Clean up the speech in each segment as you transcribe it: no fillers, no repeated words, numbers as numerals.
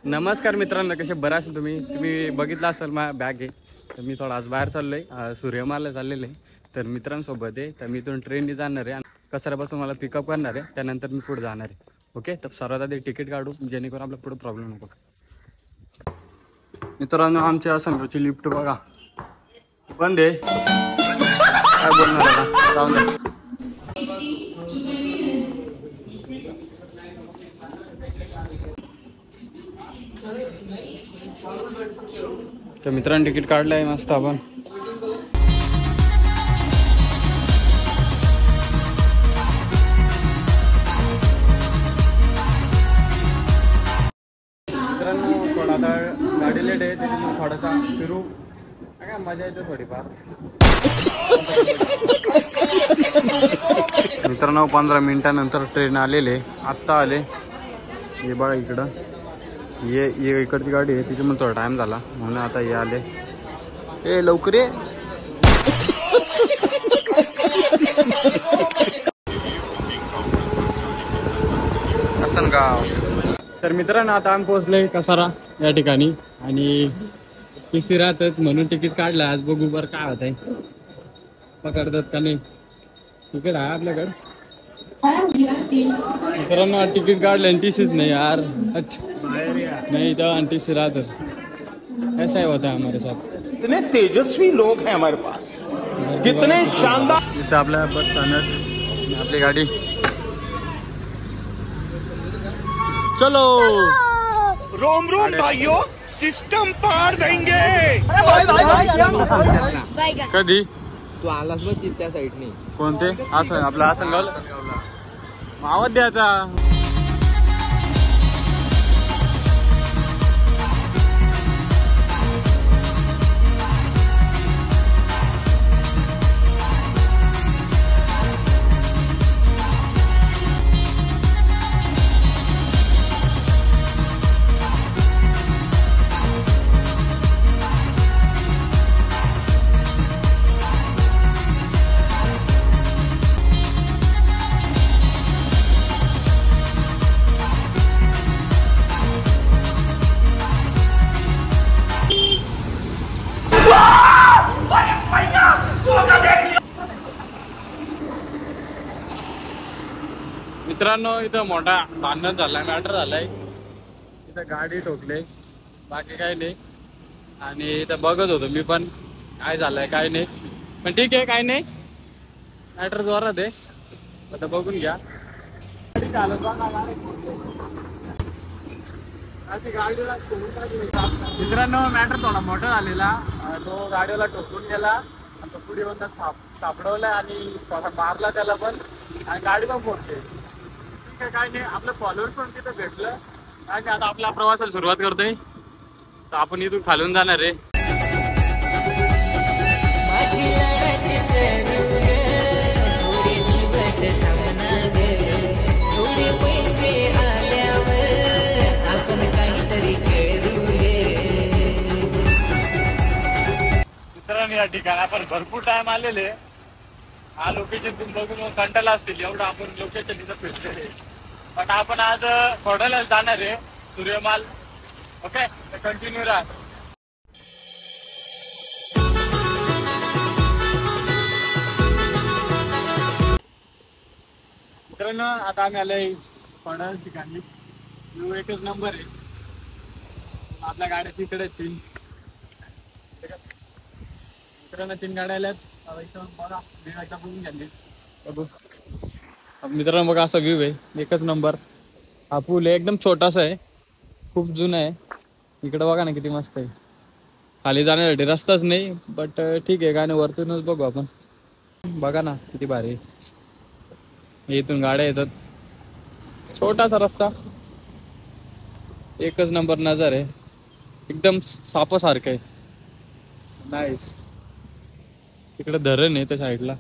नमस्कार मित्रांनो, कसे बरं असेल तुम्ही बघितलं असेल माझ्या बॅग आहे. तर मी थोडा आज बाहेर चाललो आहे, सूर्यमाला चाललेलं आहे. तर मित्रांसोबत आहे, तर मी इथून ट्रेनने जाणार आहे आणि कसाऱ्यापासून मला पिकअप करणार आहे. त्यानंतर मी पुढे जाणार आहे. ओके, तर सर्वात आधी तिकीट काढू जेणेकरून आपला पुढे प्रॉब्लेम नको. मित्रांनो, आमच्या संघाची लिफ्ट बघा बंद आहे. काय बोलणार आता, जाऊन दे. तर मित्रांनो तिकीट काढलं आहे मस्त आपण. मित्रांनो थोडा आता गाडी लेट आहे, त्याच्यामुळे थोडासा फिरू काय मजा येते थोडीफार. मित्रांनो 15 मिनिटानंतर ट्रेन आलेले, आत्ता आले. हे बघा इकडं ये इकडची गाडी आहे, त्याच्यामुळे थोडा टाइम झाला म्हणून आता हे आले. ए लवकर ये. गाव. तर मित्रांनो आता आम्ही पोहोचले कसारा या ठिकाणी आणि किस्ती राहतात म्हणून तिकीट काढलं. आज बघू बरं काय होत आहे, पकडतात का नाही. तिकीट आहे आपल्याकडे. मित्रांनो तिकीट काढलं आणि टीसीच नाही यार. नहीं तो टीसी राहतात. ऐसा ही होता है हमारे साथ. इतने तेजस्वी लोग हैं हमारे पास, कितने शानदार. इथं आपल्या बस स्थानक, आपली गाडी. चलो रोम रोम भाइयों, सिस्टम पार देंगे. कधी तू आलास बघ त्या साईडने. कोणते असं आपलं असं गावलं आवाज द्यायचा. मित्रांनो इथं मोठा भांडण झालाय, मॅटर झालाय. इथं गाडी ठोकले, बाकी काही नाही. आणि इथं बघत होतो मी पण काय झालंय काय नाही, पण ठीक आहे काय नाही. मॅटर जोरात आहे, आता बघून घ्या. मित्रांनो मॅटर थोडा मोठा झालेला. तो गाडीला ठोकून गेला आणि तो पुढे येऊन सापडवलाय आणि थोडा मारला त्याला पण, आणि गाडी पण फोडते. काय नाही, आपलं फॉलोअर्स पण तिथं भेटलं. काय नाही, आता आपल्या प्रवासाला सुरुवात करतोय. तर आपण इथून खालून जाणार आहे. मित्रांनो या ठिकाणी आपण भरपूर टाइम आलेले. हा लोकेशन तुम्ही बघून कंटाळा असतील एवढं आपण लोकेशन तिथं फिरलेले. पण आपण आज खोडाला जाणार आहे, सूर्यमाल. ओके, कंटिन्यू राहा. मित्रांनो आता आम्ही आलोय खोडा ठिकाणी. एकच नंबर आहे. आपल्या गाड्या तिकडे 3 मित्रांनो 3 गाड्या आल्यात. बघा बघून घ्याली. मित्रांनो बघा असा व्ह्यू आहे, एकच नंबर. हा पूल आहे, एकदम छोटासा आहे, खूप जुना आहे. इकडे बघा ना किती मस्त आहे. खाली जाण्यासाठी रस्ताच नाही, बट ठीक आहे काय नाही, वरतूनच बघू आपण. बघा ना किती भारी आहे. इथून गाड्या येतात, छोटासा रस्ता, एकच नंबर नजर आहे, एकदम सापासारखं आहे. नाईस. तिकडे धरण आहे त्या साईडला.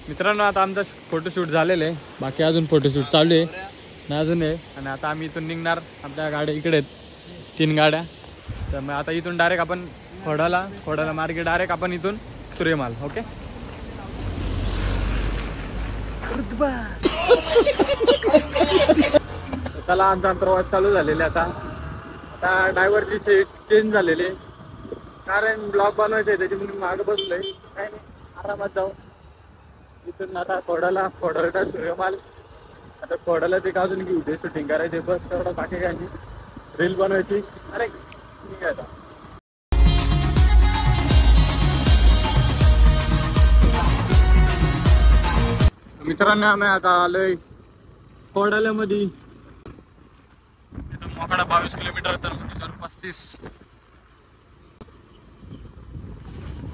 मित्रांनो आता आमचा फोटोशूट झालेलं आहे, बाकी अजून फोटोशूट चालू आहे ना अजून आहे. आणि आता आम्ही इथून निघणार. आपल्या गाड्या इकडे आहेत 3 गाड्या. तर मग आता इथून डायरेक्ट आपण खोडाला मार्गे डायरेक्ट आपण इथून सूर्यमाल. ओके चला आमचा प्रवास चालू झालेला आता. आता ड्रायव्हरची सीट चेंज झालेली आहे, कारण ब्लॉग बनवायचं आहे त्याची म्हणून मागं बसलोय. काय नाही, आरामात जाऊ. इथून आता खोडाला सूर्यमाल. आता खोडाला ते अजून घेऊ दे, शूटिंग करायचे बस तेवढं, बाकी काय नाही. रील बनवायची. अरे ठीक आहे. आता मित्रांनो आम्ही आता आलोय खोडाल्यामध्ये. इथून मोखाडा 22 किलोमीटर तर 35.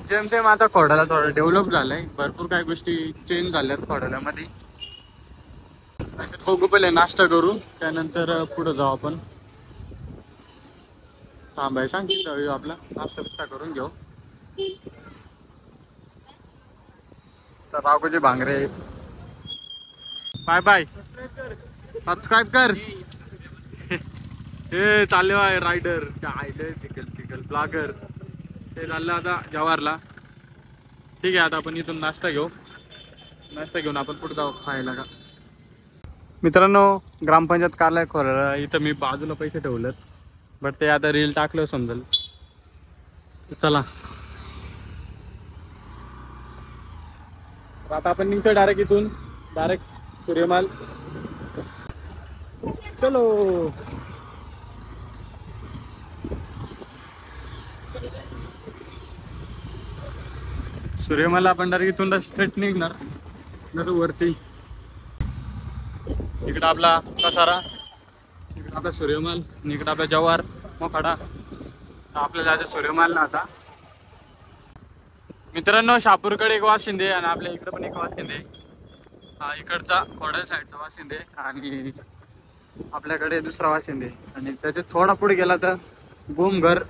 जेमतेम आता खोडाला थोडं डेव्हलप झालंय, भरपूर काही गोष्टी चेंज झाल्यात खोडाल्यामध्ये. बघू पहिले नाश्ता करू, त्यानंतर पुढे जाऊ आपण. थांबाय सांग की जाऊ, आपला नाश्ता बिस्ता करून घेऊ. तर राघोचे भांगरे बाय बाय. सबस्क्राईब कर. हे चालले आहे रायडर आयले सिकल ब्लॉगर. ते चाललं आता जवाहरला. ठीक आहे, आता आपण इथून नाश्ता घेऊन आपण पुढे जाऊ खायला का. मित्रांनो ग्रामपंचायत कार्यालय खोराला इथं मी बाजूला पैसे ठेवलेत, बट ते आता रील टाकलं समजेल. चला आता आपण निघतो डायरेक्ट इथून, डायरेक्ट सूर्यमाल. चलो सूर्यमाला आपण डायरेक्ट इथून स्ट्रेट निघणार वरती. इकडं आपला कसारा, इकडं आपला सूर्यमाल, इकडं आपला जवाहर मोखाडा. आपल्याला जायचं सूर्यमाल ना आता. मित्रांनो शहापूरकडे एक वाशिंदे आणि आपल्या इकडे पण एक वाशिंदे. हा इकडचा खोडा साईडचा वाशिंदे आणि आपल्याकडे दुसरा वाशिंदे. आणि त्याच्या थोडा पुढे गेला तर गोमघर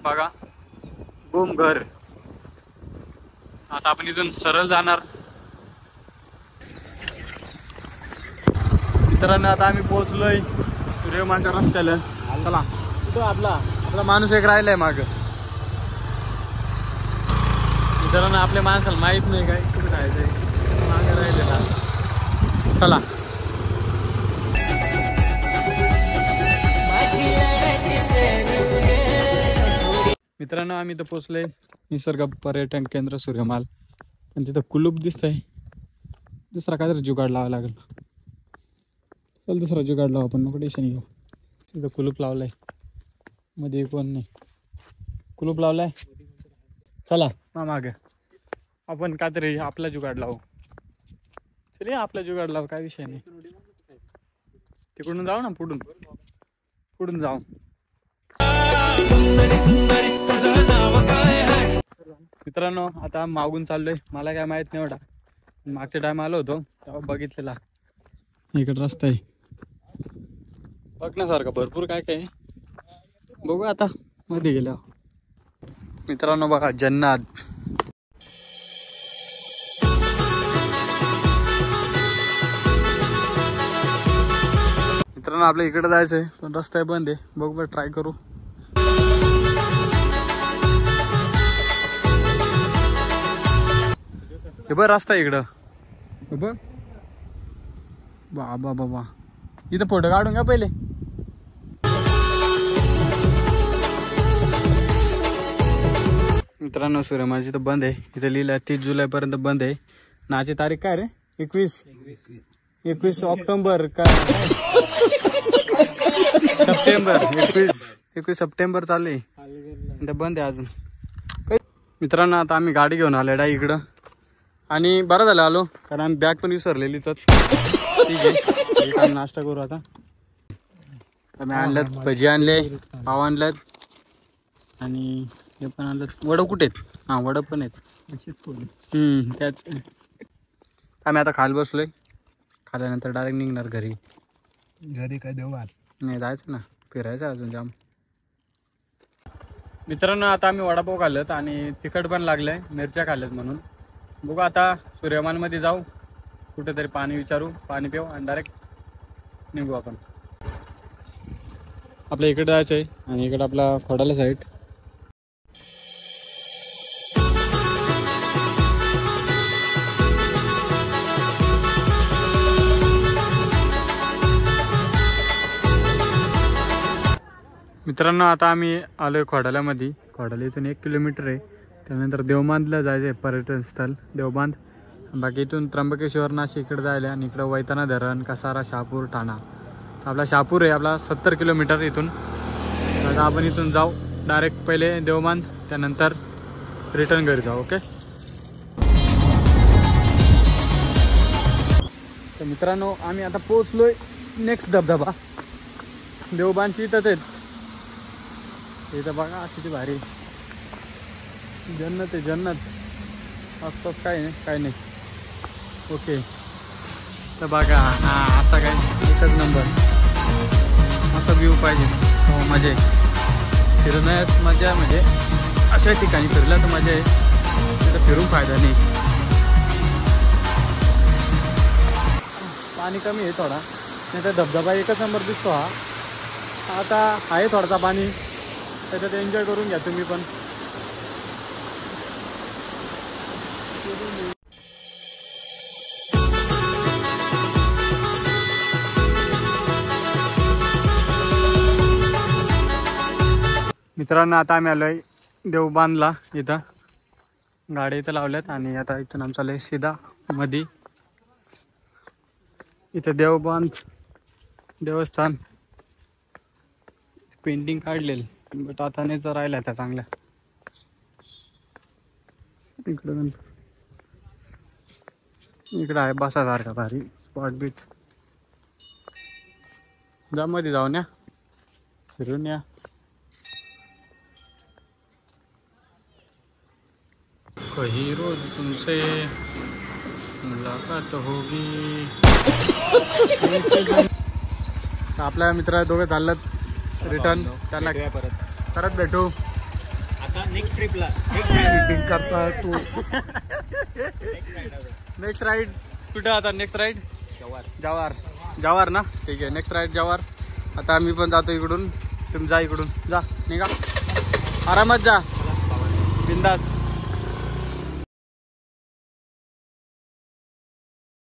बघा, गोमघर. आता आपण इथून सरळ जाणार. मित्रांनो आता आम्ही पोहोचलोय सूर्यमालच्या रस्त्याला. चला कुठं आपला माणूस एक राहिलाय माग. मित्रांनो आपल्या माणसाला माहित नाही काय कुठे जायचंय, मागे राहिलेला. चला मित्रांनो आम्ही तर पोहोचलोय निसर्ग पर्यटन केंद्र सूर्यमाल. आणि तिथं कुलूप दिसतंय. दुसरा काहीतरी जुगाड लावावा लागेल. चल दुसरा जुगाड लावा, आपण नको टेन्शन घेऊ. तिथं कुलूप लावलंय, मध्ये कोण नाही. कुलूप लावलाय. चला माग आपण काहीतरी आपला जुगाड लावू. चल आपला जुगाड लावू, काय विषय नाही. तिकडून जाऊ ना, पुढून जाऊ. मित्रांनो आता मागून चाललोय, मला काय माहित नाही एवढा. मागच्या टाइम आलो होतो तेव्हा बघितलेला. इकडे रस्ता आहे बघण्यासारखा, भरपूर काय काय. बघू आता मध्ये गेल्यावर. मित्रांनो बघा जन्नत. मित्रांनो आपल्या इकडे जायचंय पण रस्ता बंद आहे. बघू बरं ट्राय करू. हे बघ रस्ता इकडं. हे बघ बाबा बाबा, इथं फोटो काढून घ्या पहिले. मित्रांनो सूर्यमालची तर बंद आहे. इथं लिहिलं 30 जुलैपर्यंत बंद आहे. नाची तारीख काय रे? 21 ऑक्टोबर का सप्टेंबर. 21 सप्टेंबर चालू आहे, बंद आहे अजून. मित्रांनो आता आम्ही गाडी घेऊन आलो डाय इकडं. आणि बरं झालं आलो, कारण आम्ही बॅग पण विसरलेली. तर ठीक आहे, नाश्ता करू आता. आम्ही आणल्यात भजी आणले, पाव आणल्यात आणि हे पण आणलं. वडं कुठे आहेत? हां वडं पण आहेत. त्याच आम्ही आता खायला बसलोय. खाल्यानंतर डायरेक्ट निघणार घरी. काय देऊ नाही जायचं ना, फिरायचं अजून जाम. मित्रांनो आता आम्ही वडापाव खाल्लेत आणि तिखट पण लागलंय, मिरच्या खाल्ल्यात म्हणून. बघू आता सूर्यमालमध्ये जाऊ, कुठेतरी पाणी विचारू, पाणी पिऊ आणि डायरेक्ट निघू आपण. आपल्या इकडे जायचं आहे आणि इकडे आपला खोडाला साईड. मित्रांनो आता आम्ही आलोय खोडाल्यामध्ये. खोडाल्या इथून 1 किलोमीटर आहे. त्यानंतर देवबांधला जायचं आहे, पर्यटन स्थळ देवबांध. बाकी इथून त्र्यंबकेश्वर नाशिक इकडे जायला आणि इकडं वैताना धरण, कसारा, शहापूर, ठाणा. तर आपला शहापूर आहे आपला 70 किलोमीटर इथून. आता आपण इथून जाऊ डायरेक्ट पहिले देवबांध, त्यानंतर रिटर्न घरी जाऊ. ओके. तर मित्रांनो आम्ही आता पोहोचलोय नेक्स्ट धबधबा. देवबांधची इथंच आहेत. इथं बघा किती भारी जन्नत आहे, जन्नत. आसपास काय नाही, काय नाही. ओके. तर बघा हा असा काय एकच नंबर असा व्ह्यू पाहिजे. हो मजा आहे फिरण्यात. मजा म्हणजे अशा ठिकाणी फिरलं तर मजा आहे, तिथं फिरून फायदा नाही. पाणी कमी आहे थोडा, नाही तर धबधबा एकच नंबर दिसतो हा. आता आहे थोडासा पाणी, त्याच्यात एन्जॉय करून घ्या तुम्ही पण. मित्रांनो आता आम्ही आलोय देवबांधला. इथं गाडी इथं लावल्यात आणि आता इथून आमचं चाललंय सीधा मध्ये. इथं देवबांध देवस्थान पेंटिंग काढलेलं, बट आता नाही जर राहिला त्या चांगल्या. इकडं आहे बसासारखा भारी स्पॉट बीट. जा मध्ये जाऊन या, फिरून या. कहीं रोज तुमसे मुलाकात होगी. आपल्या मित्र दोघे चाललं रिटर्न. त्यांना परत भेटू आता नेक्स्ट ट्रिपला. करता तू नेक्स्ट राईड कुठं आता? नेक्स्ट राईड जवार. जवार ना, ठीक आहे. नेक्स्ट राईड जवार. आता आम्ही पण जातो इकडून. तुम्ही जा इकडून, जा निघा आरामात जा, बिंदास.